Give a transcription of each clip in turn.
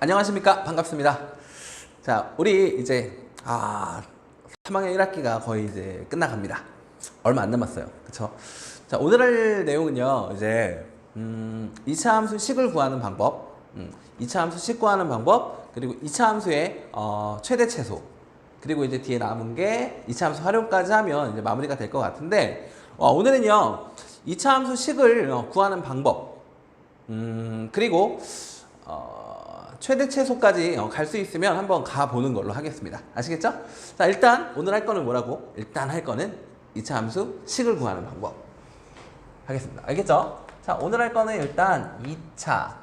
안녕하십니까? 반갑습니다. 자, 우리 이제 3학년 1학기가 거의 이제 끝나갑니다. 얼마 안 남았어요. 그쵸? 자, 오늘 할 내용은요. 이제 2차 함수 식을 구하는 방법, 2차 함수 식 구하는 방법, 그리고 2차 함수의 최대 최소, 그리고 이제 뒤에 남은 게 2차 함수 활용까지 하면 이제 마무리가 될 것 같은데, 오늘은요 2차 함수 식을 구하는 방법, 그리고 최대 최소까지 갈 수 있으면 한번 가보는 걸로 하겠습니다. 아시겠죠? 자, 일단 오늘 할 거는 뭐라고? 일단 할 거는 2차 함수 식을 구하는 방법 하겠습니다. 알겠죠? 자, 오늘 할 거는 일단 2차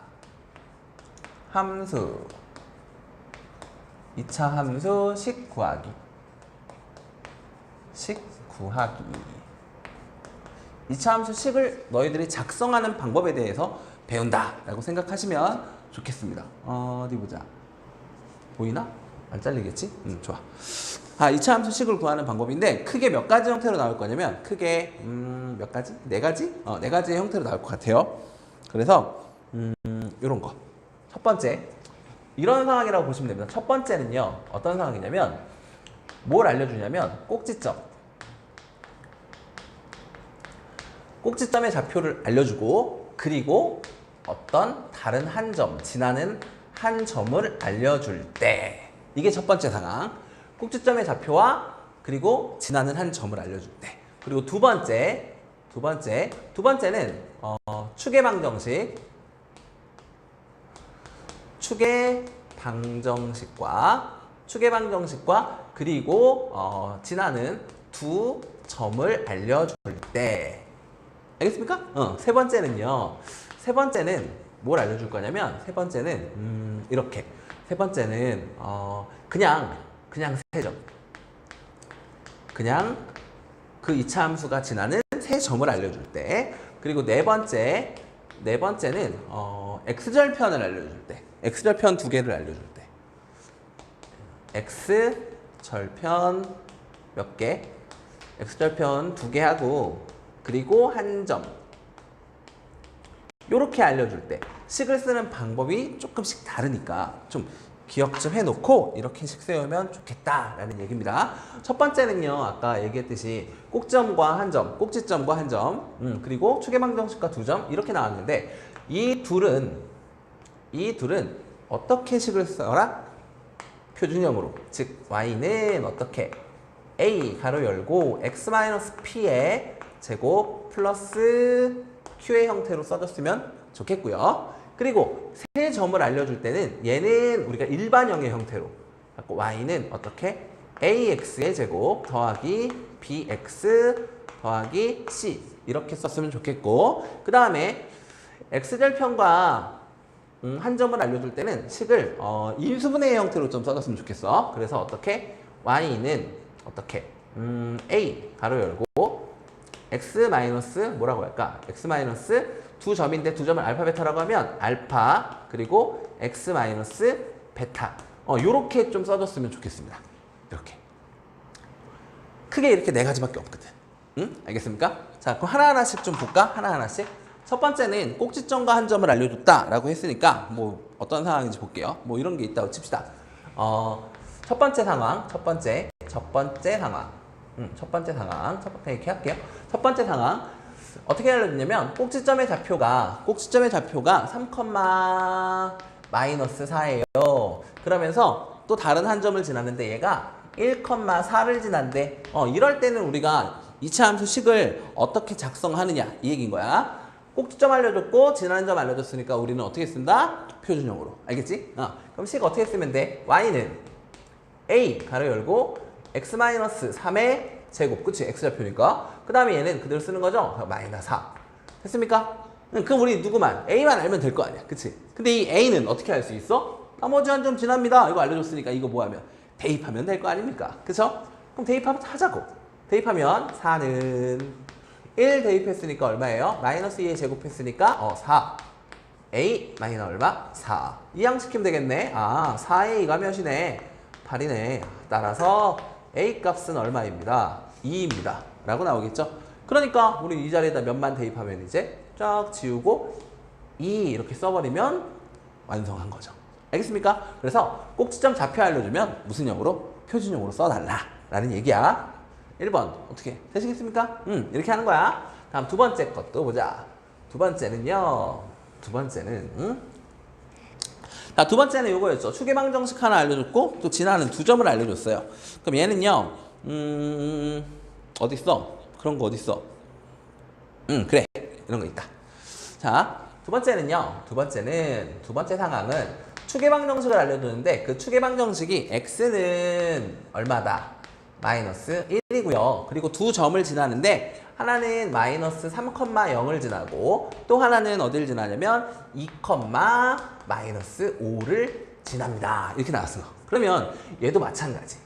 함수 식 구하기. 2차 함수 식을 너희들이 작성하는 방법에 대해서 배운다 라고 생각하시면 좋겠습니다. 어디 보자. 보이나? 안 잘리겠지? 좋아. 2차 함수 식을 구하는 방법인데 크게 몇 가지 형태로 나올 거냐면 크게 몇 가지? 네 가지? 네 가지의 형태로 나올 것 같아요. 그래서 요런 거. 첫 번째, 이런 상황이라고 보시면 됩니다. 첫 번째는요, 어떤 상황이냐면 뭘 알려주냐면 꼭지점의 좌표를 알려주고, 그리고 어떤 다른 한 점, 지나는 한 점을 알려줄 때, 이게 첫 번째 상황. 꼭지점의 좌표와 그리고 지나는 한 점을 알려줄 때. 그리고 두 번째는 축의 방정식과 그리고 지나는 두 점을 알려줄 때. 알겠습니까? 세 번째는 뭘 알려줄 거냐면, 세 번째는 이렇게. 세 번째는 그냥 세 점. 그냥 그 2차 함수가 지나는 세 점을 알려줄 때. 그리고 네 번째는 x절편을 알려줄 때. x절편 두 개를 알려줄 때. x절편 몇 개? x절편 두 개 하고, 그리고 한 점. 요렇게 알려줄 때 식을 쓰는 방법이 조금씩 다르니까 좀 기억 좀 해놓고 이렇게씩 세우면 좋겠다라는 얘기입니다. 첫 번째는요, 아까 얘기했듯이 꼭지점과 한 점, 그리고 축의방정식과 두 점 이렇게 나왔는데, 이 둘은 어떻게 식을 써라? 표준형으로. 즉 y는 어떻게? a 가로 열고 x-p의 제곱 플러스 q의 형태로 써줬으면 좋겠고요. 그리고 세 점을 알려줄 때는 얘는 우리가 일반형의 형태로 갖고, y는 어떻게? ax의 제곱 더하기 bx 더하기 c 이렇게 썼으면 좋겠고, 그 다음에 x절편과 한 점을 알려줄 때는 식을 인수분해의 형태로 좀 써줬으면 좋겠어. 그래서 어떻게? y는 어떻게? a 가로 열고 x 마이너스 뭐라고 할까? x 마이너스 두 점인데 두 점을 알파 베타라고 하면 알파, 그리고 x 마이너스 베타. 요렇게 좀 써줬으면 좋겠습니다. 이렇게. 크게 이렇게 네 가지밖에 없거든. 알겠습니까? 자, 그럼 하나하나씩 좀 볼까? 하나하나씩. 첫 번째는 꼭지점과 한 점을 알려줬다라고 했으니까 뭐 어떤 상황인지 볼게요. 뭐 이런 게 있다고 칩시다. 첫 번째 상황. 이렇게 할게요. 첫 번째 상황. 어떻게 알려주냐면, 꼭지점의 좌표가 3,-4예요. 그러면서 또 다른 한 점을 지났는데 얘가 1,4를 지난대. 이럴 때는 우리가 2차 함수 식을 어떻게 작성하느냐 이 얘기인 거야. 꼭지점 알려줬고 지나는 점 알려줬으니까 우리는 어떻게 쓴다? 표준형으로. 알겠지? 그럼 식 어떻게 쓰면 돼? y는 a 가로 열고 x-3의 제곱, 그치? x좌표니까. 그 다음에 얘는 그대로 쓰는 거죠? 마이너스 4. 됐습니까? 그럼 우리 누구만? a만 알면 될 거 아니야. 그치? 근데 이 a는 어떻게 알 수 있어? 나머지 한 점 지납니다. 이거 알려줬으니까 이거 뭐 하면? 대입하면 될 거 아닙니까? 그쵸? 그럼 대입하면 하자고. 대입하면 4는 1 대입했으니까 얼마예요? 마이너스 2에 제곱했으니까 4. a 마이너스 얼마? 4. 이항시키면 되겠네. 4에 2가 몇이네? 8이네. 따라서 a 값은 얼마입니다? 2입니다. 라고 나오겠죠? 그러니까 우리 이 자리에다 몇만 대입하면 이제 쫙 지우고 2 이렇게 써버리면 완성한 거죠. 알겠습니까? 그래서 꼭지점 좌표 알려주면 무슨 형으로? 표준형으로 써달라 라는 얘기야. 1번 어떻게 되시겠습니까? 이렇게 하는 거야. 다음 두 번째 것도 보자. 두 번째는요. 자, 두 번째는 이거였죠. 추계방 정식 하나 알려줬고 또 지나는 두 점을 알려줬어요. 그럼 얘는요. 어디 있어? 그런 거 어디 있어? 그래. 이런 거 있다. 자, 두 번째 상황은 추계방 정식을 알려줬는데 그 추계방 정식이 x는 얼마다? 마이너스 1이고요. 그리고 두 점을 지나는데 하나는 마이너스 3,0을 지나고 또 하나는 어딜 지나냐면 2, 마이너스 5를 지납니다. 이렇게 나왔어요. 그러면 얘도 마찬가지.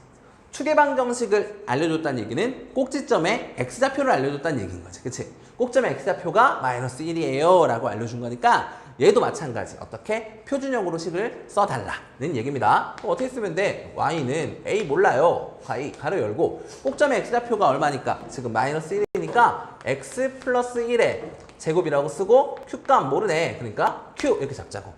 추계방 정식을 알려줬다는 얘기는 꼭지점에 x좌표를 알려줬다는 얘기인 거지. 그치? 꼭점의 x좌표가 마이너스 1이에요 라고 알려준 거니까 얘도 마찬가지. 어떻게? 표준형으로 식을 써달라는 얘기입니다. 그럼 어떻게 쓰면 돼? y는 a 몰라요. y 가로 열고 꼭점의 x좌표가 얼마니까? 지금 마이너스 1이니까 x 플러스 1의 제곱이라고 쓰고 q값 모르네. 그러니까 q 이렇게 잡자고.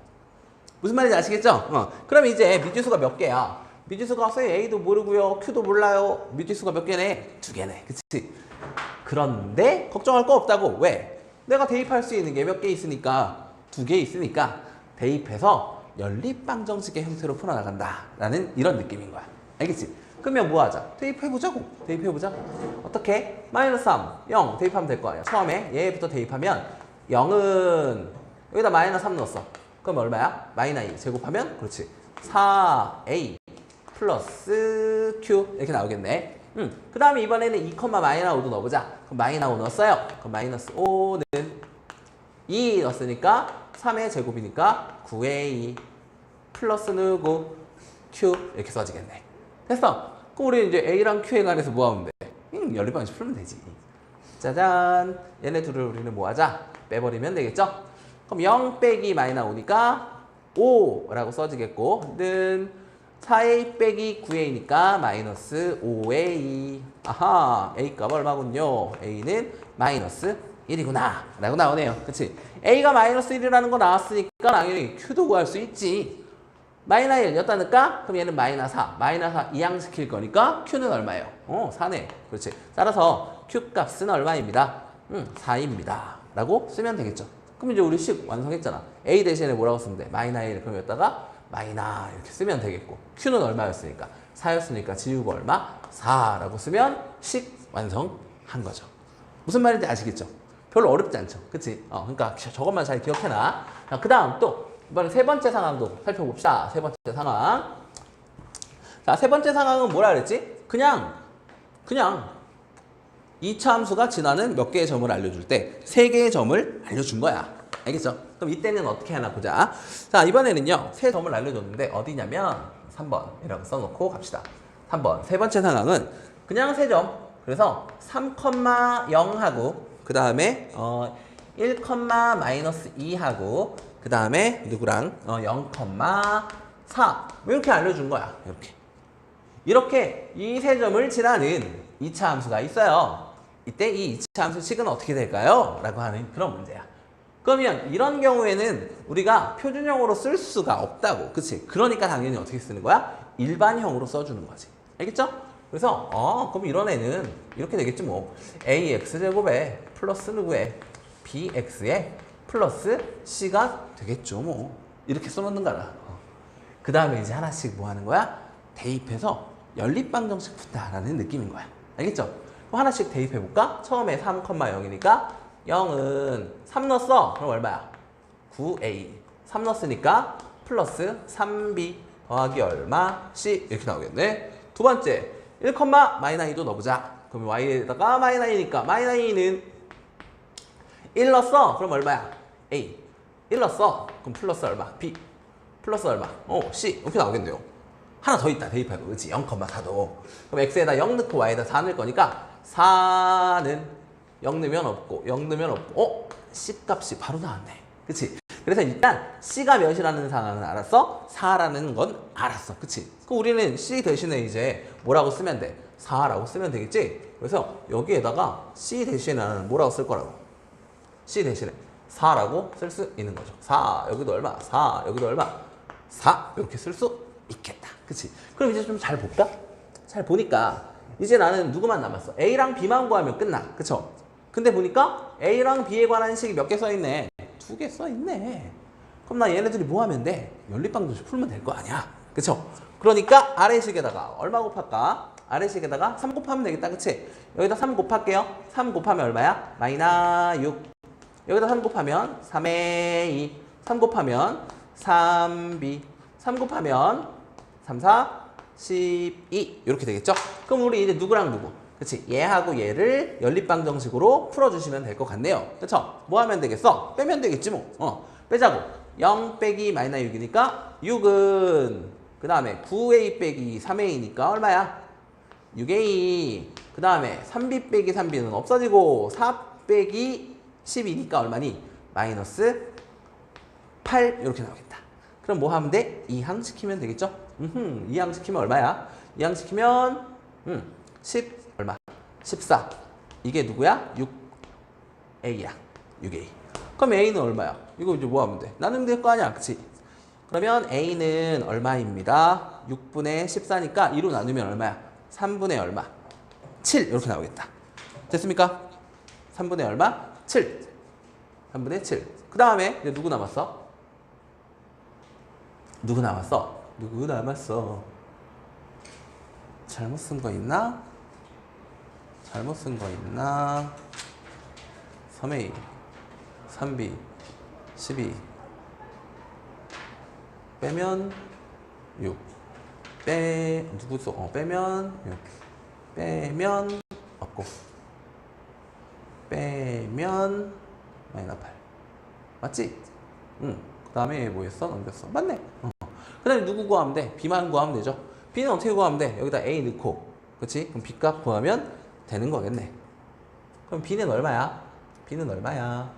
무슨 말인지 아시겠죠? 그럼 이제 미지수가 몇 개야? 미지수가 a도 모르고요. q도 몰라요. 미지수가 몇 개네? 2개네. 그치? 그런데 걱정할 거 없다고. 왜? 내가 대입할 수 있는 게 몇 개 있으니까 2개 있으니까 대입해서 연립방정식의 형태로 풀어나간다 라는 이런 느낌인 거야. 알겠지? 그러면 뭐 하자? 대입해보자고. 어떻게? 마이너스 3, 0 대입하면 될 거 아니야. 처음에 얘부터 대입하면 0은 여기다 마이너스 3 넣었어. 그럼 얼마야? 마이너스 2 제곱하면 그렇지 4a 플러스 q 이렇게 나오겠네. 그 다음에 이번에는 2, 마이너스 5도 넣어보자. 그럼 마이너스 5 넣었어요. 그럼 마이너스 5는 2 넣었으니까 3의 제곱이니까 9a 플러스 누구 q 이렇게 써지겠네. 됐어. 그럼 우리 이제 a랑 q에 관해서 뭐 하면 돼? 연립방식 풀면 되지. 짜잔. 얘네 둘을 우리는 뭐 하자? 빼버리면 되겠죠? 그럼 0 빼기 마이너스 5니까 5라고 써지겠고 는 4a 빼기 9a니까 마이너스 5a. 아하, a 값 얼마군요. a는 마이너스 1이구나 라고 나오네요. 그치? a가 마이너스 1이라는 거 나왔으니까 당연히 q도 구할 수 있지. 마이너스 1 였다니까? 그럼 얘는 마이너스 4. 마이너스 4 이항시킬 거니까 q는 얼마예요? 4네. 그렇지. 따라서 q 값은 얼마입니다? 4입니다. 라고 쓰면 되겠죠. 그럼 이제 우리 식 완성했잖아. a 대신에 뭐라고 쓰면 돼? 마이너스 1. 그럼 여기다가 마이너스 이렇게 쓰면 되겠고 q는 얼마였으니까? 4였으니까 지우고 얼마? 4라고 쓰면 식 완성한 거죠. 무슨 말인지 아시겠죠? 별로 어렵지 않죠. 그치? 그러니까 저것만 잘 기억해놔. 그 다음 또 이번에 세 번째 상황도 살펴봅시다. 세 번째 상황. 자, 세 번째 상황은 뭐라 그랬지? 그냥 2차 함수가 지나는 몇 개의 점을 알려줄 때 3개의 점을 알려준 거야. 알겠죠? 그럼 이때는 어떻게 하나 보자. 자, 이번에는요. 세 점을 알려줬는데 어디냐면 3번이라고 써놓고 갑시다. 3번. 세 번째 상황은 그냥 세 점. 그래서 3,0하고 그 다음에 1, 마이너스 2하고 그 다음에 누구랑 0,4 이렇게 알려준 거야. 이렇게 이 세 점을 지나는 2차 함수가 있어요. 이때 이 2차 함수 식은 어떻게 될까요? 라고 하는 그런 문제야. 그러면 이런 경우에는 우리가 표준형으로 쓸 수가 없다고. 그치? 그러니까 당연히 어떻게 쓰는 거야? 일반형으로 써주는 거지. 알겠죠? 그래서 그럼 이런 애는 이렇게 되겠지 뭐. ax제곱에 플러스 누구에 bx에 플러스 c가 되겠죠 뭐. 이렇게 써놓는 거라. 그 다음에 이제 하나씩 뭐 하는 거야? 대입해서 연립방정식 푼다라는 느낌인 거야. 알겠죠? 그럼 하나씩 대입해볼까? 처음에 3,0이니까 0은 3 넣었어. 그럼 얼마야? 9a. 3 넣었으니까 플러스 3b 더하기 얼마? c 이렇게 나오겠네. 두 번째 1, 마이너스 2도 넣어보자. 그럼 y에다가 마이너스 2니까 마이너스 2는 1 넣었어. 그럼 얼마야? a. 1 넣었어. 그럼 플러스 얼마? b. 플러스 얼마? c. 이렇게 나오겠네요. 하나 더 있다. 대입할 거. 그치? 0,4도. 그럼 x에다 0 넣고 y에다 4 넣을 거니까 4는 0 넣으면 없고 0 넣으면 없고 c 값이 바로 나왔네. 그치? 그래서 일단 c가 몇이라는 상황은 알았어? 4라는 건 알았어. 그치? 그럼 우리는 c 대신에 이제 뭐라고 쓰면 돼? 4라고 쓰면 되겠지? 그래서 여기에다가 c 대신에 나는 뭐라고 쓸 거라고? c 대신에 4라고 쓸 수 있는 거죠. 4 여기도 얼마? 4 여기도 얼마? 4 이렇게 쓸 수 있겠다. 그치? 그럼 이제 좀 잘 볼까? 잘 보니까 이제 나는 누구만 남았어? A랑 B만 구하면 끝나. 그쵸? 근데 보니까 A랑 B에 관한 식이 몇 개 써있네. 2개 써있네. 그럼 나 얘네들이 뭐 하면 돼? 연립방정식 풀면 될 거 아니야. 그쵸? 그러니까 아래식에다가 얼마 곱할까? 아래식에다가 3 곱하면 되겠다. 그치? 여기다 3 곱할게요. 3 곱하면 얼마야? 마이너스 6. 여기다 3 곱하면 3의 2. 3 곱하면 3b. 3 곱하면 3, 4, 12 이렇게 되겠죠? 그럼 우리 이제 누구랑 누구? 그치? 얘하고 얘를 연립방정식으로 풀어주시면 될 것 같네요. 그쵸? 뭐 하면 되겠어? 빼면 되겠지 뭐. 빼자고. 0 빼기 마이너스 6이니까 6은 그 다음에 9a 빼기 3a니까 얼마야? 6a. 그 다음에 3b 빼기 3b는 없어지고 4 빼기 12니까 얼마니? 마이너스 8 이렇게 나오겠다. 그럼 뭐 하면 돼? 이항시키면 되겠죠? 이항시키면 얼마야? 이항시키면 10 얼마? 14. 이게 누구야? 6a야. 6a. 그럼 a는 얼마야? 이거 이제 뭐 하면 돼? 나누면 될 거 아니야? 그치? 그러면 a는 얼마입니다. 6분의 14니까 2로 나누면 얼마야? 3분의 얼마? 7 이렇게 나오겠다. 됐습니까? 3분의 얼마? 7. 3분의 7. 그 다음에 이제 누구 남았어? 누구 남았어? 누구 남았어? 잘못 쓴 거 있나? 잘못 쓴 거 있나? 3a, 3b, 12 빼면 6 누구 써? 빼면 6 빼면 없고 빼면 마이너스 8 맞지? 그 다음에 뭐 했어? 넘겼어. 맞네. 그 다음에 누구 구하면 돼? B만 구하면 되죠. B는 어떻게 구하면 돼? 여기다 A 넣고 그치? 그럼 B값 구하면 되는 거겠네. 그럼 B는 얼마야? B는 얼마야?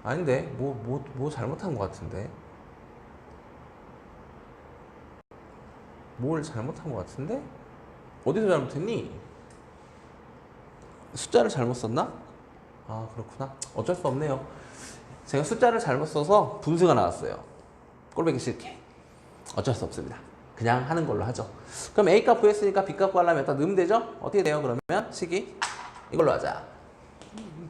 아닌데 뭐 잘못한 것 같은데. 뭘 잘못한 것 같은데? 어디서 잘못했니? 숫자를 잘못 썼나? 아 그렇구나. 어쩔 수 없네요. 제가 숫자를 잘못 써서 분수가 나왔어요. 꼴보기 싫게. 어쩔 수 없습니다. 그냥 하는 걸로 하죠. 그럼 A값 구했으니까 B값 구하려면 여기다 넣으면 되죠? 어떻게 돼요? 그러면 식이 이걸로 하자.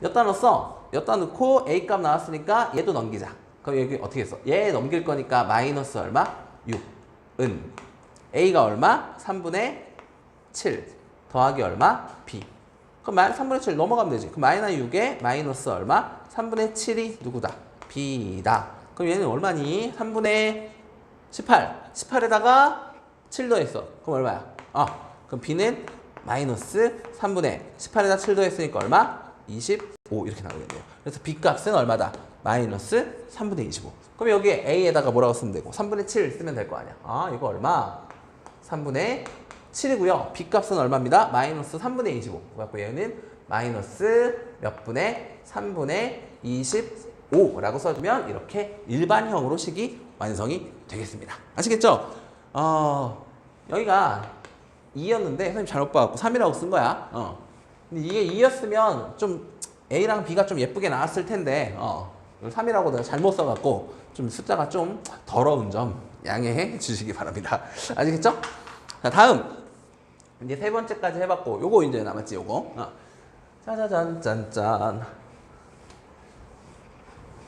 여기다 넣었어. 여기다 넣고 A값 나왔으니까 얘도 넘기자. 그럼 여기 어떻게 했어? 얘 넘길 거니까 마이너스 얼마? 6은 A가 얼마? 3분의 7 더하기 얼마? B. 그럼 3분의 7 넘어가면 되지. 그럼 마이너스 6에 마이너스 얼마? 3분의 7이 누구다? B다. 그럼 얘는 얼마니? 3분의 18. 18에다가 7 더했어. 그럼 얼마야? 그럼 B는 마이너스 3분의 18에다 7 더했으니까 얼마? 25 이렇게 나오겠네요. 그래서 B값은 얼마다? 마이너스 3분의 25. 그럼 여기에 A에다가 뭐라고 쓰면 되고 3분의 7 쓰면 될 거 아니야. 이거 얼마? 3분의 7이고요. B값은 얼마입니다? 마이너스 3분의 25. 그래갖고 얘는 마이너스 몇 분의 3분의 25라고 써주면 이렇게 일반형으로 식이 완성이 되겠습니다. 아시겠죠? 여기가 2였는데 선생님 잘못 봐갖고 3이라고 쓴 거야. 근데 이게 2였으면 좀 A랑 B가 좀 예쁘게 나왔을 텐데 3이라고 내가 잘못 써갖고 좀 숫자가 좀 더러운 점 양해해 주시기 바랍니다. 아시겠죠? 자, 다음 이제 세 번째까지 해봤고 요거 이제 남았지 요거. 짜자잔 짠짠.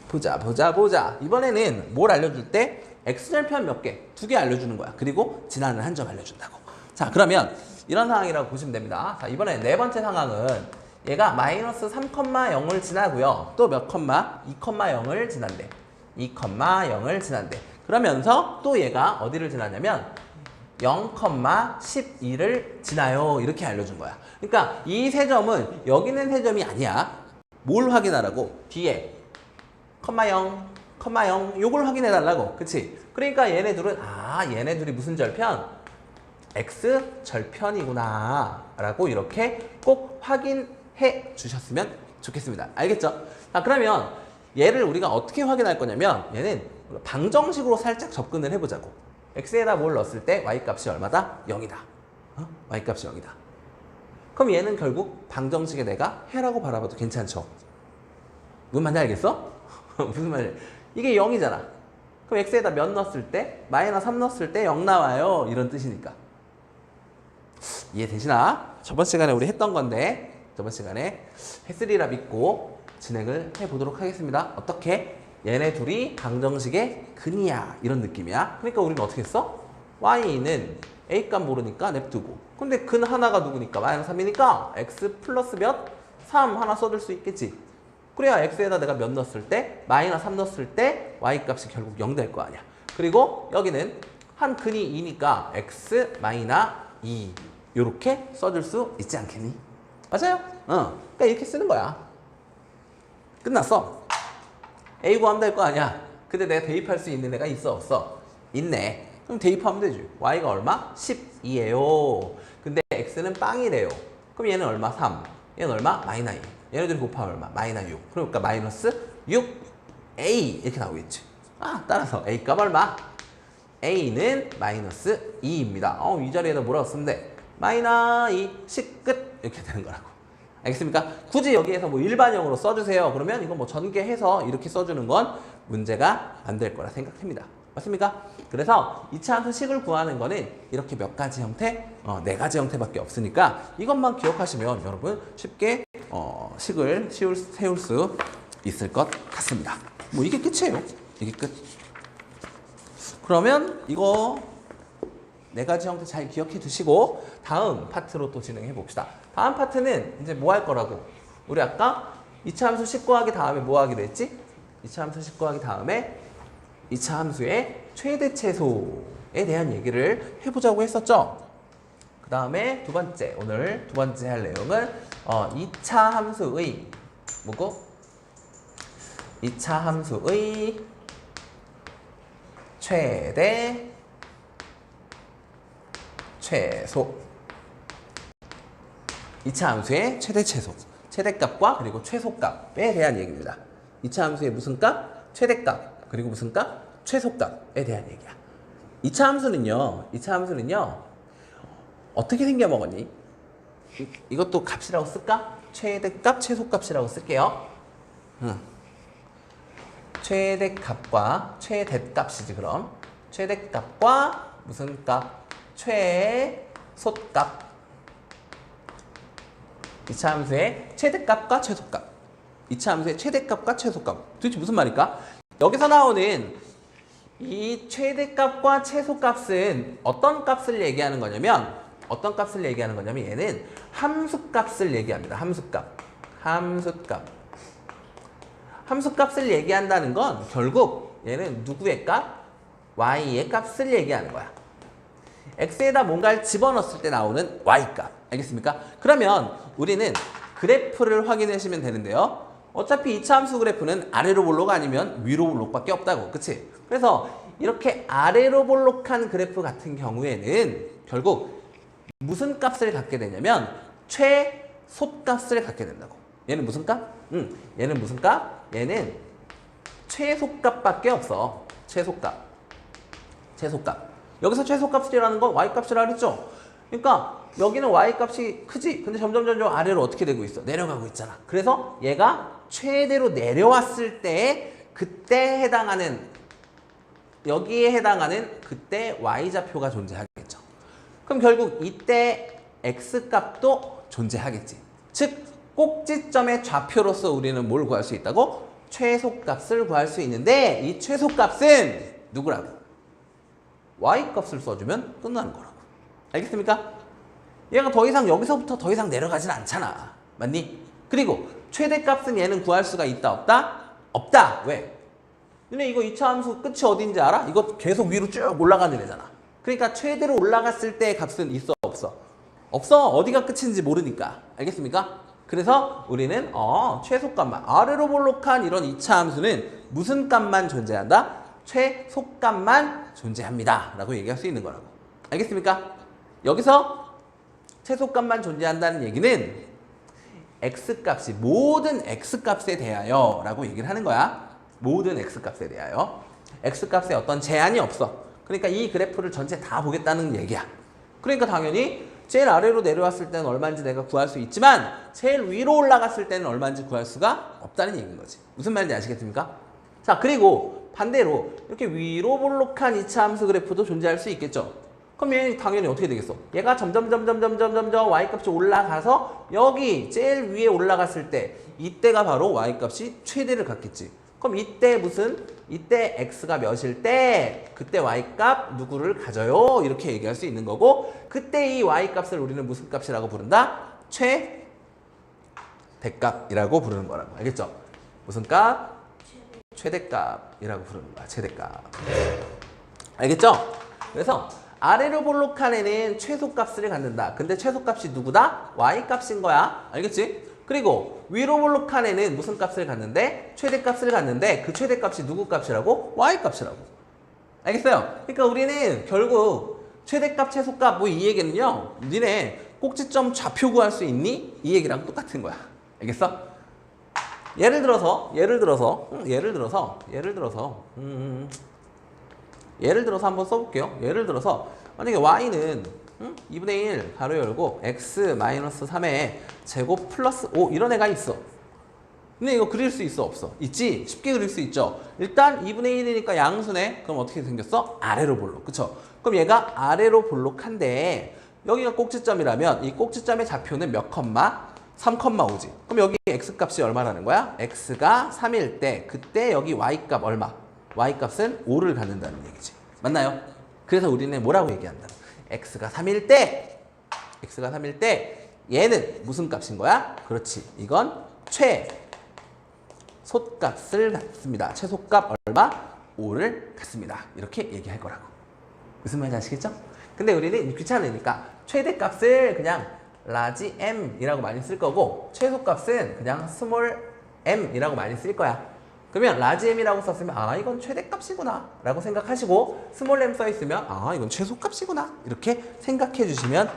보자. 이번에는 뭘 알려줄 때 X절편 몇 개, 2개 알려주는 거야. 그리고 진화는 한 점 알려준다고. 자, 그러면 이런 상황이라고 보시면 됩니다. 자, 이번에 네 번째 상황은 얘가 마이너스 3,0을 지나고요. 또 몇 컴마? 2,0을 지난대. 2,0을 지난대. 그러면서 또 얘가 어디를 지나냐면 0,12를 지나요. 이렇게 알려준 거야. 그러니까 이 세 점은 여기 있는 세 점이 아니야. 뭘 확인하라고? 뒤에 0,0 요걸 확인해 달라고. 그치? 그러니까 얘네 둘이 무슨 절편? X 절편이구나 라고 이렇게 꼭 확인해 주셨으면 좋겠습니다. 알겠죠? 자, 그러면 얘를 우리가 어떻게 확인할 거냐면 얘는 방정식으로 살짝 접근을 해보자고. X에다 뭘 넣었을 때 Y값이 얼마다? 0이다. Y값이 0이다. 그럼 얘는 결국 방정식에 내가 해라고 바라봐도 괜찮죠? 무슨 말인지 알겠어? 무슨 말인지. 이게 0이잖아. 그럼 x에다 몇 넣었을 때? 마이너스 3 넣었을 때 0 나와요. 이런 뜻이니까. 이해되시나? 저번 시간에 우리 했던 건데 저번 시간에 했으리라 믿고 진행을 해보도록 하겠습니다. 어떻게? 얘네 둘이 방정식의 근이야. 이런 느낌이야. 그러니까 우리는 어떻게 했어? y는 a값 모르니까 냅두고. 근데 근 하나가 누구니까? 마이너스 3이니까 x 플러스 몇? 3 하나 써줄 수 있겠지. 그래야 x에다 내가 몇 넣었을 때? 마이너스 3 넣었을 때 y값이 결국 0 될 거 아니야. 그리고 여기는 한 근이 2니까 x 마이너스 2 요렇게 써줄 수 있지 않겠니? 맞아요? 그러니까 이렇게 쓰는 거야. 끝났어. a 구하면 될 거 아니야. 근데 내가 대입할 수 있는 애가 있어 없어? 있네. 그럼 대입하면 되지. y가 얼마? 12예요. 근데 x는 빵이래요. 그럼 얘는 얼마? 3. 얘는 얼마? 마이너스 2. 얘네들이 곱하면 얼마? 마이너스 6. 그러니까 마이너스 6a 이렇게 나오겠지. 따라서 a 값 얼마? a는 마이너스 2입니다. 이 자리에다 뭐라고 쓰면 돼? 마이너스 2, 10 끝. 이렇게 되는 거라고. 알겠습니까? 굳이 여기에서 뭐 일반형으로 써주세요. 그러면 이거 뭐 전개해서 이렇게 써주는 건 문제가 안 될 거라 생각합니다. 맞습니까? 그래서 2차 함수 식을 구하는 거는 이렇게 몇 가지 형태? 4가지 형태밖에 없으니까 이것만 기억하시면 여러분 쉽게 식을 세울 수 있을 것 같습니다. 뭐 이게 끝이에요. 이게 끝. 그러면 이거 4가지 형태 잘 기억해 두시고 다음 파트로 또 진행해 봅시다. 다음 파트는 이제 뭐 할 거라고? 우리 아까 2차 함수 식 구하기 다음에 뭐 하기로 했지? 2차 함수 식 구하기 다음에 2차 함수의 최대 최소에 대한 얘기를 해보자고 했었죠. 그 다음에 오늘 두 번째 할 내용은 2차 함수의 뭐고? 2차 함수의 최대 최소. 2차 함수의 최대 최소. 최대값과 그리고 최소값에 대한 얘기입니다. 2차 함수의 무슨 값? 최대값. 그리고 무슨 값? 최소값에 대한 얘기야. 2차 함수는요. 어떻게 생겨 먹었니? 이것도 값이라고 쓸까? 최대값, 최소값이라고 쓸게요. 최대값과 최대값이지 그럼. 최대값과 무슨 값? 최소값. 2차 함수의 최대값과 최소값. 2차 함수의 최대값과 최소값. 도대체 무슨 말일까? 여기서 나오는 이 최대값과 최소값은 어떤 값을 얘기하는 거냐면 얘는 함수값을 얘기합니다. 함수값을 얘기한다는 건 결국 얘는 누구의 값? y의 값을 얘기하는 거야. x에다 뭔가를 집어넣었을 때 나오는 y값. 알겠습니까? 그러면 우리는 그래프를 확인해 주시면 되는데요. 어차피 2차 함수 그래프는 아래로 볼록 아니면 위로 볼록밖에 없다고. 그치? 그래서 이렇게 아래로 볼록한 그래프 같은 경우에는 결국 무슨 값을 갖게 되냐면 최소값을 갖게 된다고. 얘는 무슨 값? 얘는 무슨 값? 얘는 최소값밖에 없어. 최소값. 여기서 최소값이라는 건 y값이라 그랬죠? 그러니까 여기는 y값이 크지? 근데 점점 아래로 어떻게 되고 있어? 내려가고 있잖아. 그래서 얘가 최대로 내려왔을 때 그때 해당하는 여기에 해당하는 그때 y좌표가 존재하겠죠. 그럼 결국 이때 x값도 존재하겠지. 즉 꼭지점의 좌표로서 우리는 뭘 구할 수 있다고? 최소값을 구할 수 있는데 이 최소값은 누구라고? y값을 써주면 끝나는 거라고. 알겠습니까? 얘가 더 이상 여기서부터 더 이상 내려가진 않잖아. 맞니? 그리고 최대값은 얘는 구할 수가 있다 없다? 없다. 왜? 근데 이거 2차 함수 끝이 어딘지 알아? 이거 계속 위로 쭉 올라가는 애잖아. 그러니까 최대로 올라갔을 때의 값은 있어 없어? 없어. 어디가 끝인지 모르니까. 알겠습니까? 그래서 우리는 최소값만 아래로 볼록한 이런 2차 함수는 무슨 값만 존재한다? 최소값만 존재합니다. 라고 얘기할 수 있는 거라고. 알겠습니까? 여기서 최소값만 존재한다는 얘기는 x값이 모든 x값에 대하여 라고 얘기를 하는 거야. 모든 x값에 대하여. x값에 어떤 제한이 없어. 그러니까 이 그래프를 전체 다 보겠다는 얘기야. 그러니까 당연히 제일 아래로 내려왔을 때는 얼마인지 내가 구할 수 있지만 제일 위로 올라갔을 때는 얼마인지 구할 수가 없다는 얘기인 거지. 무슨 말인지 아시겠습니까? 자, 그리고 반대로 이렇게 위로 볼록한 이차 함수 그래프도 존재할 수 있겠죠. 그럼 얘 당연히 어떻게 되겠어? 얘가 점점 y값이 올라가서 여기 제일 위에 올라갔을 때 이때가 바로 y값이 최대를 갖겠지. 그럼 이때 이때 x가 몇일 때 그때 y값 누구를 가져요? 이렇게 얘기할 수 있는 거고, 그때 이 y값을 우리는 무슨 값이라고 부른다? 최대값이라고 부르는 거라고. 알겠죠? 무슨 값? 최대값이라고 부르는 거야. 최대값. 알겠죠? 그래서 아래로 볼록한 애는 최소값을 갖는다. 근데 최소값이 누구다? y값인 거야. 알겠지? 그리고 위로 볼록한 애는 무슨 값을 갖는데? 최대값을 갖는데 그 최대값이 누구 값이라고? y값이라고. 알겠어요? 그러니까 우리는 결국 최대값, 최소값 뭐 이 얘기는요, 니네 꼭지점 좌표 구할 수 있니? 이 얘기랑 똑같은 거야. 알겠어? 예를 들어서 한번 써볼게요. 예를 들어서 만약에 y는 2분의 1 가로 열고 x 마이너스 3의 제곱 플러스 5 이런 애가 있어. 근데 이거 그릴 수 있어 없어? 있지? 쉽게 그릴 수 있죠. 일단 2분의 1이니까 양수네. 그럼 어떻게 생겼어? 아래로 볼록. 그쵸? 그럼 얘가 아래로 볼록한데 여기가 꼭지점이라면 이 꼭지점의 좌표는 몇 컴마? 3,5지. 그럼 여기 x값이 얼마라는 거야? x가 3일 때 그때 여기 y값 얼마? y값은 5를 갖는다는 얘기지. 맞나요? 그래서 우리는 뭐라고 얘기한다? x가 3일 때 얘는 무슨 값인 거야? 그렇지. 이건 최소값을 갖습니다. 최소값 얼마? 5를 갖습니다. 이렇게 얘기할 거라고. 무슨 말인지 아시겠죠? 근데 우리는 귀찮으니까 최대값을 그냥 라지 m이라고 많이 쓸 거고 최소값은 그냥 스몰 m이라고 많이 쓸 거야. 그러면 라지 m이라고 썼으면 아 이건 최대값이구나 라고 생각하시고 스몰 m 써있으면 아 이건 최소값이구나 이렇게 생각해 주시면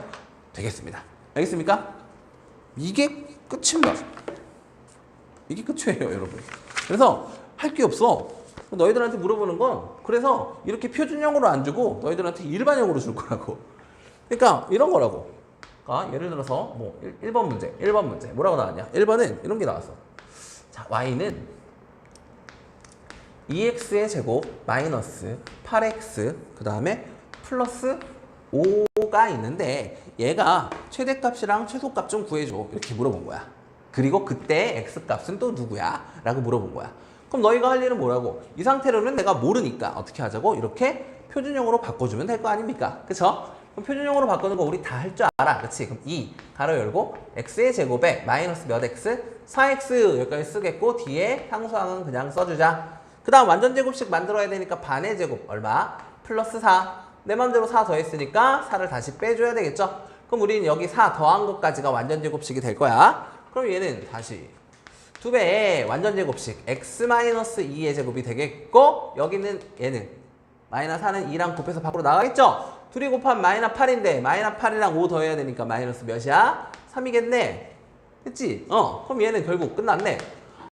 되겠습니다. 알겠습니까? 이게 끝입니다. 이게 끝이에요 여러분. 그래서 할 게 없어. 너희들한테 물어보는 건 그래서 이렇게 표준형으로 안 주고 너희들한테 일반형으로 줄 거라고. 그러니까 이런 거라고. 예를 들어서 뭐 1번 문제 뭐라고 나왔냐? 1번은 이런 게 나왔어. 자, y는 2x의 제곱 마이너스 8x 그 다음에 플러스 5가 있는데 얘가 최대값이랑 최소값 좀 구해줘 이렇게 물어본 거야. 그리고 그때 x값은 또 누구야? 라고 물어본 거야. 그럼 너희가 할 일은 뭐라고? 이 상태로는 내가 모르니까 어떻게 하자고? 이렇게 표준형으로 바꿔주면 될 거 아닙니까? 그쵸? 그럼 표준형으로 바꾸는 거 우리 다 할 줄 알아. 그치? 그럼 2 가로 열고 x의 제곱에 마이너스 몇 x? 4x 여기까지 쓰겠고 뒤에 상수항은 그냥 써주자. 그 다음 완전제곱식 만들어야 되니까 반의 제곱 얼마? 플러스 4. 내 맘대로 4 더했으니까 4를 다시 빼줘야 되겠죠? 그럼 우리는 여기 4 더한 것까지가 완전제곱식이 될 거야. 그럼 얘는 다시 2배의 완전제곱식 x-2의 제곱이 되겠고 여기는 얘는 마이너스 4는 2랑 곱해서 밖으로 나가겠죠? 둘이 곱하면 마이너스 8인데 마이너스 8이랑 5 더해야 되니까 마이너스 몇이야? 3이겠네. 됐지? 그럼 얘는 결국 끝났네.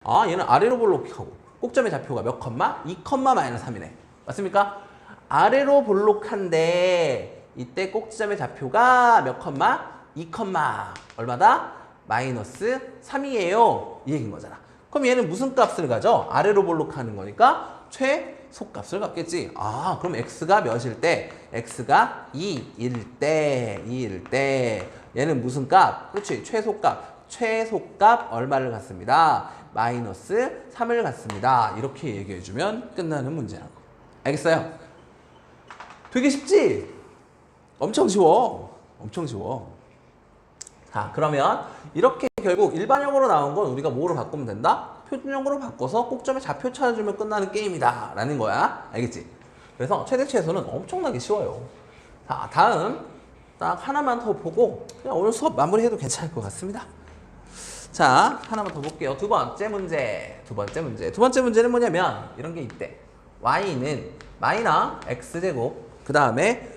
아 얘는 아래로 볼록하고 꼭점의 좌표가 몇 컴마? 2 컴마 마이너스 3이네. 맞습니까? 아래로 볼록한데 이때 꼭지점의 좌표가 몇 컴마? 2 컴마 얼마다? 마이너스 3이에요. 이 얘기인 거잖아. 그럼 얘는 무슨 값을 가져? 아래로 볼록하는 거니까 최소값을 갖겠지. 아 그럼 x가 몇일 때? x가 2일 때 얘는 무슨 값? 그렇지. 최소값 얼마를 갖습니다. 마이너스 3을 갖습니다. 이렇게 얘기해주면 끝나는 문제라고. 알겠어요? 되게 쉽지? 엄청 쉬워. 자 그러면 이렇게 결국 일반형으로 나온 건 우리가 뭐로 바꾸면 된다? 표준형으로 바꿔서 꼭점의 좌표 찾아주면 끝나는 게임이다 라는 거야. 알겠지? 그래서 최대 최소는 엄청나게 쉬워요. 자 다음 딱 하나만 더 보고 그냥 오늘 수업 마무리해도 괜찮을 것 같습니다. 자 하나만 더 볼게요. 두 번째 문제는 뭐냐면 이런 게 있대. y는 마이너 x제곱 그 다음에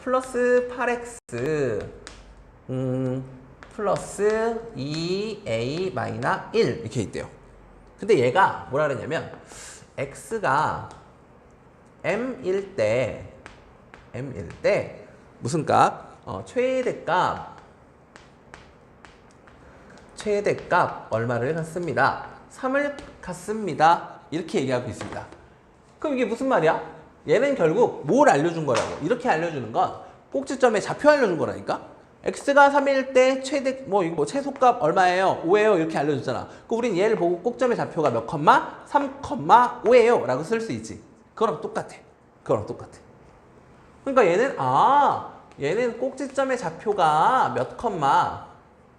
플러스 8x 플러스 2a 마이너 1 이렇게 있대요. 근데 얘가 뭐라 그러냐면 x가 m일 때 무슨 값? 최대값 얼마를 갖습니다. 3을 갖습니다. 이렇게 얘기하고 있습니다. 그럼 이게 무슨 말이야? 얘는 결국 뭘 알려준 거라고? 이렇게 알려주는 건 꼭지점의 좌표 알려준 거라니까? x가 3일 때 최대 이거 최소값 얼마예요? 5예요. 이렇게 알려줬잖아. 그 우린 얘를 보고 꼭점의 좌표가 몇 컴마? 3,5예요. 라고 쓸 수 있지. 그거랑 똑같아. 그거랑 똑같아. 그러니까 얘는 꼭지점의 좌표가 몇 컴마?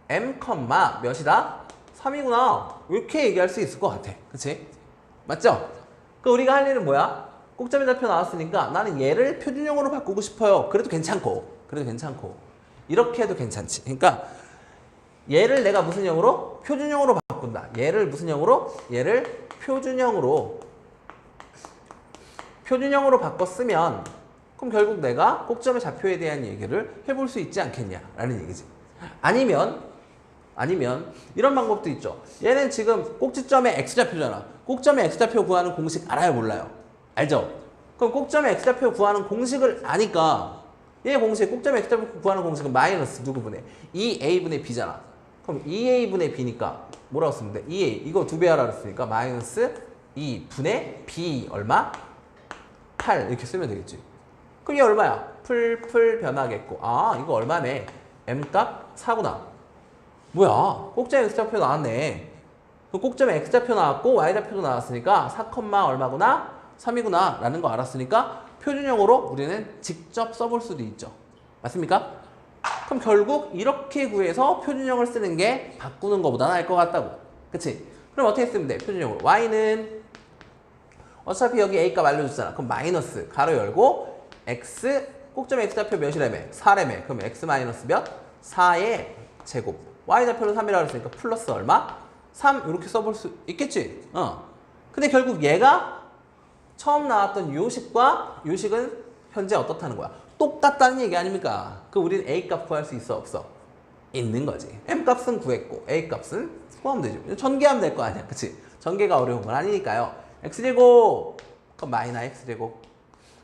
m 컴마 몇이다? 3이구나. 이렇게 얘기할 수 있을 것 같아. 그치? 맞죠? 그 우리가 할 일은 뭐야? 꼭점의 좌표 나왔으니까 나는 얘를 표준형으로 바꾸고 싶어요. 그래도 괜찮고. 이렇게 해도 괜찮지. 그러니까 얘를 내가 무슨 형으로? 표준형으로 바꾼다. 얘를 무슨 형으로? 얘를 표준형으로 바꿨으면 그럼 결국 내가 꼭점의 좌표에 대한 얘기를 해볼 수 있지 않겠냐라는 얘기지. 아니면 이런 방법도 있죠. 얘는 지금 꼭지점의 x좌표잖아. 꼭점의 x좌표 구하는 공식 알아요, 몰라요? 알죠? 그럼 꼭점의 x좌표 구하는 공식을 아니까 얘 공식, 꼭점의 x좌표 구하는 공식은 마이너스 누구분의 2a분의 b잖아. 그럼 2a분의 b니까 뭐라고 쓰면 돼? 2a 이거 2배 하라 그랬으니까 마이너스 2분의 b 얼마? 8 이렇게 쓰면 되겠지. 그럼 얘 얼마야? 풀 변하겠고 이거 얼마네? m값 4구나. 뭐야? 꼭점의 x좌표 나왔네. 그 꼭점의 x좌표 나왔고 y좌표도 나왔으니까 4, 얼마구나? 3이구나 라는 거 알았으니까 표준형으로 우리는 직접 써볼 수도 있죠. 맞습니까? 그럼 결국 이렇게 구해서 표준형을 쓰는 게 바꾸는 것보다 나을 것 같다고. 그치? 그럼 어떻게 쓰면 돼? 표준형으로. y는 어차피 여기 a값 알려줬잖아. 그럼 마이너스 가로 열고 x 꼭점의 x좌표 몇이라며? 4라며. 그럼 x 마이너스 몇? 4의 제곱. y좌표는 3이라고 했으니까 플러스 얼마? 3 이렇게 써볼 수 있겠지? 근데 결국 얘가 처음 나왔던 요식과 요식은 현재 어떻다는 거야? 똑같다는 얘기 아닙니까? 그 우리는 a값 구할 수 있어 없어? 있는 거지. m값은 구했고 a값은 구하면 되죠. 전개하면 될 거 아니야. 그치? 전개가 어려운 건 아니니까요. x제곱 그럼 마이너스 x제곱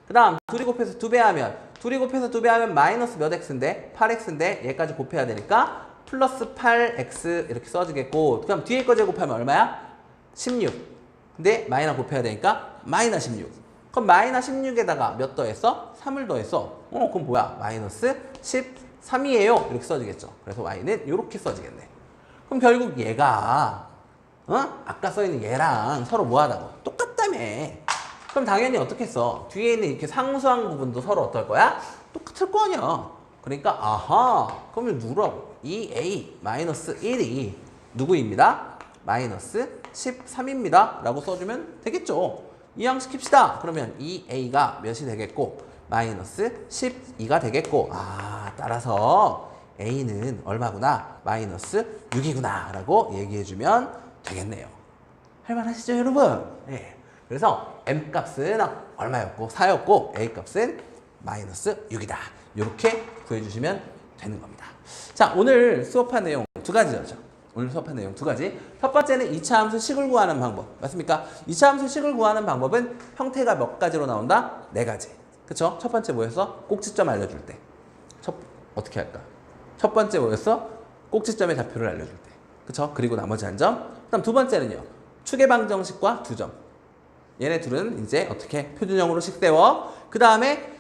그 다음 둘이 곱해서 2배 하면 마이너스 몇 x인데? 8x인데 얘까지 곱해야 되니까 플러스 8x 이렇게 써지겠고 그럼 뒤에 거 제곱하면 얼마야? 16 근데 마이너스 곱해야 되니까 마이너스 16 그럼 마이너스 16에다가 몇 더했어? 3을 더했어 그럼 뭐야? 마이너스 13이에요 이렇게 써지겠죠. 그래서 y는 이렇게 써지겠네. 그럼 결국 얘가 아까 써있는 얘랑 서로 뭐하다고? 똑같다며. 그럼 당연히 어떻게 써? 뒤에 있는 이렇게 상수한 부분도 서로 어떨 거야? 똑같을 거 아니야. 그러니까 그러면 누구라고? 2a-1이 누구입니다? 마이너스 13입니다 라고 써주면 되겠죠. 이항시킵시다. 그러면 2a가 몇이 되겠고 마이너스 12가 되겠고 따라서 a는 얼마구나? 마이너스 6이구나 라고 얘기해주면 되겠네요. 할만하시죠 여러분? 네. 그래서 m값은 얼마였고 4였고 a값은 마이너스 6이다. 이렇게 구해주시면 되는 겁니다. 자, 오늘 수업한 내용 두 가지죠. 첫 번째는 2차 함수 식을 구하는 방법. 맞습니까? 2차 함수 식을 구하는 방법은 형태가 몇 가지로 나온다? 4가지. 그쵸? 첫 번째 뭐였어? 꼭지점 알려줄 때. 어떻게 할까? 첫 번째 뭐였어? 꼭지점의 좌표를 알려줄 때. 그쵸? 그리고 나머지 한 점. 그 다음 두 번째는요. 축의 방정식과 2점. 얘네 둘은 이제 어떻게 표준형으로씩 세워. 그 다음에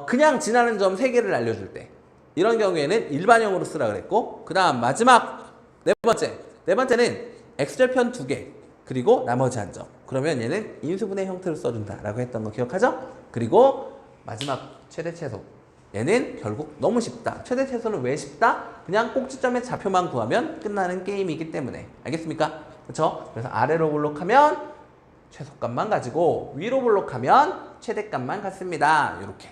그냥 지나는 점 3개를 알려줄 때. 이런 경우에는 일반형으로 쓰라 그랬고 그 다음 마지막 네 번째는 x절편 2개 그리고 나머지 한 점. 그러면 얘는 인수분해 형태로 써준다 라고 했던 거 기억하죠? 그리고 마지막 최대 최소. 얘는 결국 너무 쉽다. 최대 최소는 왜 쉽다? 그냥 꼭지점의 좌표만 구하면 끝나는 게임이기 때문에. 알겠습니까? 그렇죠? 그래서 아래로 블록하면 최소값만 가지고 위로 블록하면 최대값만 갖습니다. 이렇게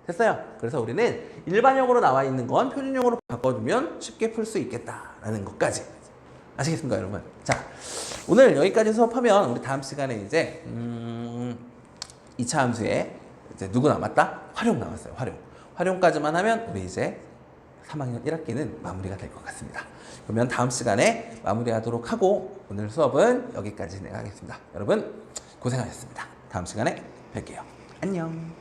됐어요. 그래서 우리는 일반형으로 나와 있는 건 표준형으로 바꿔주면 쉽게 풀 수 있겠다라는 것까지. 아시겠습니까, 여러분? 자, 오늘 여기까지 수업하면 우리 다음 시간에 이제 2차 함수에 이제 누구 남았다? 활용 남았어요. 활용까지만 하면 우리 이제 3학년 1학기는 마무리가 될 것 같습니다. 그러면 다음 시간에 마무리하도록 하고 오늘 수업은 여기까지 진행하겠습니다. 여러분 고생하셨습니다. 다음 시간에 뵐게요. 안녕.